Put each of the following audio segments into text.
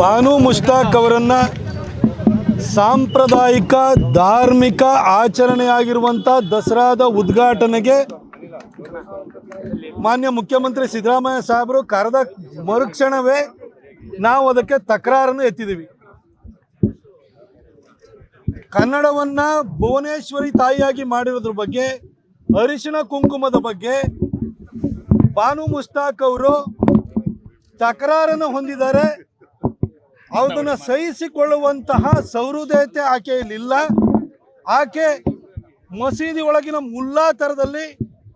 ಬಾನು ಮುಷ್ತಾಕ್ ಅವರನ್ನು ಸಾಂಪ್ರದಾಯಿಕ ಧಾರ್ಮಿಕ ಆಚರಣೆಯಾಗಿರುವಂಥ ದಸರಾದ ಉದ್ಘಾಟನೆಗೆ ಮಾನ್ಯ ಮುಖ್ಯಮಂತ್ರಿ ಸಿದ್ದರಾಮಯ್ಯ ಸಾಹೇಬರು ಕರೆದ ಮರುಕ್ಷಣವೇ ನಾವು ಅದಕ್ಕೆ ತಕರಾರನ್ನು ಎತ್ತಿದ್ದೀವಿ. ಕನ್ನಡವನ್ನು ಭುವನೇಶ್ವರಿ ತಾಯಿಯಾಗಿ ಮಾಡಿರೋದ್ರ ಬಗ್ಗೆ, ಅರಿಶಿಣ ಕುಂಕುಮದ ಬಗ್ಗೆ ಬಾನು ಮುಷ್ತಾಕ್ ಅವರು ತಕರಾರನ್ನು ಹೊಂದಿದ್ದಾರೆ. ಅದನ್ನು ಸಹಿಸಿಕೊಳ್ಳುವಂತಹ ಸಹೃದಯತೆ ಆಕೆಯಲ್ಲಿಲ್ಲ. ಆಕೆ ಮಸೀದಿ ಒಳಗಿನ ಮುಲ್ಲಾ ಥರದಲ್ಲಿ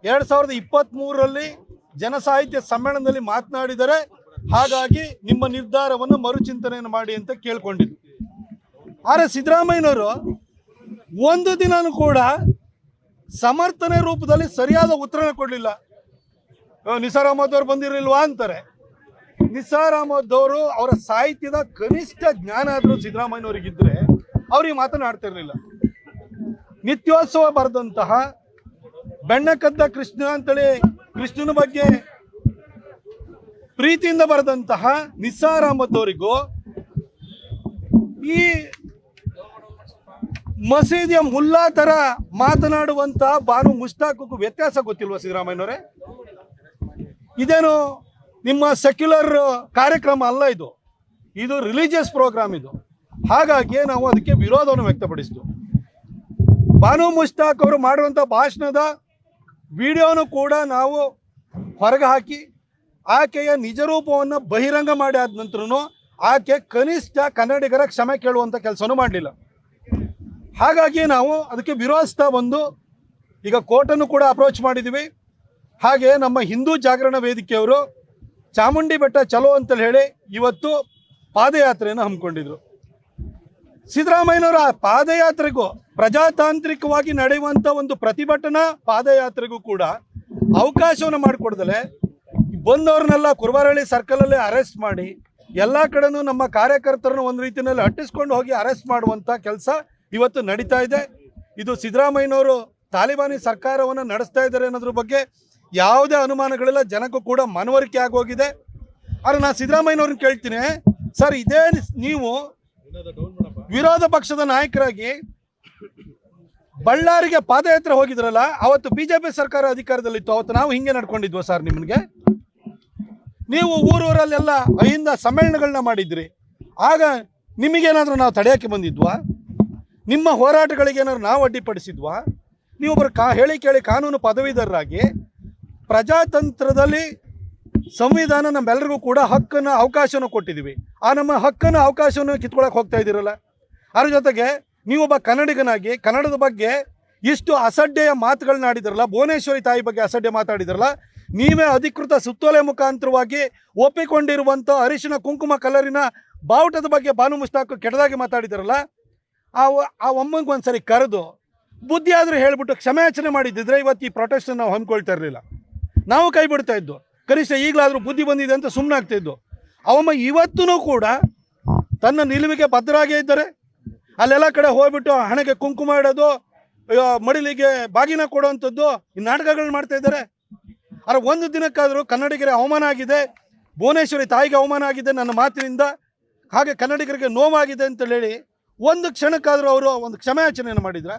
2023ರಲ್ಲಿ ಜನಸಾಹಿತ್ಯ ಸಮ್ಮೇಳನದಲ್ಲಿ ಮಾತನಾಡಿದರೆ, ಹಾಗಾಗಿ ನಿಮ್ಮ ನಿರ್ಧಾರವನ್ನು ಮರುಚಿಂತನೆಯನ್ನು ಮಾಡಿ ಅಂತ ಕೇಳ್ಕೊಂಡಿದ್ದು. ಆದರೆ ಸಿದ್ದರಾಮಯ್ಯನವರು ಒಂದು ದಿನನೂ ಕೂಡ ಸಮರ್ಥನೆ ರೂಪದಲ್ಲಿ ಸರಿಯಾದ ಉತ್ತರನ ಕೊಡಲಿಲ್ಲ. ನಿಸಾರ್ ಅಹಮದ್ ಅವರು ಬಂದಿರಲಿಲ್ವಾ ಅಂತಾರೆ. ನಿಸಾರ್ ಅಹಮದ್ ಅವರು ಅವರ ಸಾಹಿತ್ಯದ ಕನಿಷ್ಠ ಜ್ಞಾನ ಆದರೂ ಸಿದ್ದರಾಮಯ್ಯನವರಿಗಿದ್ರೆ ಅವ್ರಿಗೆ ಮಾತನಾಡ್ತಿರ್ಲಿಲ್ಲ. ನಿತ್ಯೋತ್ಸವ ಬರೆದಂತಹ ಬೆಣ್ಣಕದ್ದ ಕೃಷ್ಣ ಅಂತೇಳಿ ಕೃಷ್ಣನ ಬಗ್ಗೆ ಪ್ರೀತಿಯಿಂದ ಬರೆದಂತಹ ನಿಸಾರ್ ಅಹಮದ್ ಅವರಿಗೂ ಈ ಮಸೀದಿಯ ಮುಲ್ಲಾ ತರ ಮಾತನಾಡುವಂತಹ ಬಾನು ಮುಷ್ತಾಕ್ಗೂ ವ್ಯತ್ಯಾಸ ಗೊತ್ತಿಲ್ವಾ ಸಿದ್ದರಾಮಯ್ಯನವರೇ? ಇದೇನು ನಿಮ್ಮ ಸೆಕ್ಯುಲರ್ ಕಾರ್ಯಕ್ರಮ ಅಲ್ಲ, ಇದು ರಿಲಿಜಿಯಸ್ ಪ್ರೋಗ್ರಾಮ್ ಇದು. ಹಾಗಾಗಿ ನಾವು ಅದಕ್ಕೆ ವಿರೋಧವನ್ನು ವ್ಯಕ್ತಪಡಿಸಿದ್ವು. ಬಾನು ಮುಷ್ತಾಕ್ ಅವರು ಮಾಡುವಂಥ ಭಾಷಣದ ವಿಡಿಯೋನು ಕೂಡ ನಾವು ಹೊರಗೆ ಹಾಕಿ ಆಕೆಯ ನಿಜ ರೂಪವನ್ನು ಬಹಿರಂಗ ಮಾಡಿ ಆದ ನಂತರನೂ ಆಕೆ ಕನಿಷ್ಠ ಕನ್ನಡಿಗರ ಕ್ಷಮೆ ಕೇಳುವಂಥ ಕೆಲಸನೂ ಮಾಡಲಿಲ್ಲ. ಹಾಗಾಗಿ ನಾವು ಅದಕ್ಕೆ ವಿರೋಧಿಸ್ತಾ ಬಂದು ಈಗ ಕೋರ್ಟನ್ನು ಕೂಡ ಅಪ್ರೋಚ್ ಮಾಡಿದ್ದೀವಿ. ಹಾಗೆ ನಮ್ಮ ಹಿಂದೂ ಜಾಗರಣ ವೇದಿಕೆಯವರು ಚಾಮುಂಡಿ ಬೆಟ್ಟ ಚಲೋ ಅಂತೇಳಿ ಹೇಳಿ ಇವತ್ತು ಪಾದಯಾತ್ರೆಯನ್ನು ಹಮ್ಮಿಕೊಂಡಿದ್ರು. ಸಿದ್ದರಾಮಯ್ಯನವರ ಆ ಪಾದಯಾತ್ರೆಗೂ ಪ್ರಜಾತಾಂತ್ರಿಕವಾಗಿ ನಡೆಯುವಂಥ ಒಂದು ಪ್ರತಿಭಟನಾ ಪಾದಯಾತ್ರೆಗೂ ಕೂಡ ಅವಕಾಶವನ್ನು ಮಾಡಿಕೊಡ್ದಲೆ ಬಂದವ್ರನ್ನೆಲ್ಲ ಕುರುಬಾರಳ್ಳಿ ಸರ್ಕಲಲ್ಲೇ ಅರೆಸ್ಟ್ ಮಾಡಿ ಎಲ್ಲ ಕಡೆನೂ ನಮ್ಮ ಕಾರ್ಯಕರ್ತರನ್ನು ಒಂದು ರೀತಿಯಲ್ಲಿ ಅಟ್ಟಿಸ್ಕೊಂಡು ಹೋಗಿ ಅರೆಸ್ಟ್ ಮಾಡುವಂಥ ಕೆಲಸ ಇವತ್ತು ನಡೀತಾ ಇದೆ. ಇದು ಸಿದ್ದರಾಮಯ್ಯನವರು ತಾಲಿಬಾನಿ ಸರ್ಕಾರವನ್ನು ನಡೆಸ್ತಾ ಇದ್ದಾರೆ ಅನ್ನೋದ್ರ ಬಗ್ಗೆ ಯಾವುದೇ ಅನುಮಾನಗಳಿಲ್ಲ, ಜನಕ್ಕೂ ಕೂಡ ಮನವರಿಕೆ ಆಗೋಗಿದೆ. ಆದರೆ ನಾನು ಸಿದ್ದರಾಮಯ್ಯನವ್ರನ್ನ ಕೇಳ್ತೀನಿ, ಸರ್ ಇದೇ ನೀವು ವಿರೋಧ ಪಕ್ಷದ ನಾಯಕರಾಗಿ ಬಳ್ಳಾರಿಗೆ ಪಾದಯಾತ್ರೆ ಹೋಗಿದ್ರಲ್ಲ, ಅವತ್ತು BJP ಸರ್ಕಾರ ಅಧಿಕಾರದಲ್ಲಿತ್ತು, ಅವತ್ತು ನಾವು ಹಿಂಗೆ ನಡ್ಕೊಂಡಿದ್ವ ಸರ್? ನಿಮಗೆ ನೀವು ಊರೂರಲ್ಲೆಲ್ಲ ಅಹಿಂದ ಸಮ್ಮೇಳನಗಳನ್ನ ಮಾಡಿದ್ರಿ, ಆಗ ನಿಮಗೇನಾದರೂ ನಾವು ತಡೆಯೋಕ್ಕೆ ಬಂದಿದ್ವಾ? ನಿಮ್ಮ ಹೋರಾಟಗಳಿಗೇನಾದ್ರು ನಾವು ಅಡ್ಡಿಪಡಿಸಿದ್ವಾ? ನೀವೊಬ್ಬರು ಹೇಳಿ ಕೇಳಿ ಕಾನೂನು ಪದವೀಧರರಾಗಿ ಪ್ರಜಾತಂತ್ರದಲ್ಲಿ ಸಂವಿಧಾನ ನಮ್ಮೆಲ್ಲರಿಗೂ ಕೂಡ ಹಕ್ಕನ್ನು ಅವಕಾಶವನ್ನು ಕೊಟ್ಟಿದ್ದೀವಿ. ಆ ನಮ್ಮ ಹಕ್ಕನ್ನು ಅವಕಾಶವನ್ನು ಕಿತ್ಕೊಳ್ಳೋಕೆ ಹೋಗ್ತಾ ಇದ್ದೀರಲ್ಲ. ಅದ್ರ ಜೊತೆಗೆ ನೀವೊಬ್ಬ ಕನ್ನಡಿಗನಾಗಿ ಕನ್ನಡದ ಬಗ್ಗೆ ಇಷ್ಟು ಅಸಡ್ಡೆಯ ಮಾತುಗಳನ್ನ ಆಡಿದ್ರಲ್ಲ, ಭುವನೇಶ್ವರಿ ತಾಯಿ ಬಗ್ಗೆ ಅಸಡ್ಡೆ ಮಾತಾಡಿದ್ರಲ್ಲ, ನೀವೇ ಅಧಿಕೃತ ಸುತ್ತೋಲೆ ಮುಖಾಂತರವಾಗಿ ಒಪ್ಪಿಕೊಂಡಿರುವಂಥ ಅರಿಶಿಣ ಕುಂಕುಮ ಕಲರಿನ ಬಾವುಟದ ಬಗ್ಗೆ ಬಾನು ಮುಷ್ತಾಕ್ ಕೆಟ್ಟದಾಗಿ ಮಾತಾಡಿದ್ರಲ್ಲ, ಆ ಒಮ್ಮಂಗೆ ಒಂದ್ಸರಿ ಕರೆದು ಬುದ್ಧಿ ಆದರೂ ಹೇಳಿಬಿಟ್ಟು ಕ್ಷಮೆಯಾಚನೆ ಮಾಡಿದ್ದಿದ್ರೆ ಇವತ್ತು ಈ ಪ್ರೊಟೆಸ್ಟನ್ನು ನಾವು ಹಮ್ಮಿಕೊಳ್ತಾ ಇರಲಿಲ್ಲ, ನಾವು ಕೈ ಬಿಡ್ತಾ ಇದ್ದು. ಕನಿಷ್ಠ ಈಗಲಾದರೂ ಬುದ್ಧಿ ಬಂದಿದೆ ಅಂತ ಸುಮ್ಮನಾಗ್ತಿದ್ದು. ಅವಮ್ಮ ಇವತ್ತೂ ಕೂಡ ತನ್ನ ನಿಲುವಿಗೆ ಭದ್ರಾಗೇ ಇದ್ದಾರೆ. ಅಲ್ಲೆಲ್ಲ ಕಡೆ ಹೋಗ್ಬಿಟ್ಟು ಹಣೆಗೆ ಕುಂಕುಮ ಇಡೋದು, ಮಡಿಲಿಗೆ ಬಾಗಿನ ಕೊಡುವಂಥದ್ದು, ಈ ನಾಟಕಗಳನ್ನ ಮಾಡ್ತಾ ಇದ್ದಾರೆ. ಆದರೆ ಒಂದು ದಿನಕ್ಕಾದರೂ ಕನ್ನಡಿಗರಿಗೆ ಅವಮಾನ ಆಗಿದೆ, ಭುವನೇಶ್ವರಿ ತಾಯಿಗೆ ಅವಮಾನ ಆಗಿದೆ ನನ್ನ ಮಾತಿನಿಂದ, ಹಾಗೆ ಕನ್ನಡಿಗರಿಗೆ ನೋವಾಗಿದೆ ಅಂತ ಹೇಳಿ ಒಂದು ಕ್ಷಣಕ್ಕಾದರೂ ಅವರು ಒಂದು ಕ್ಷಮೆಯಾಚನೆಯನ್ನು ಮಾಡಿದ್ರ?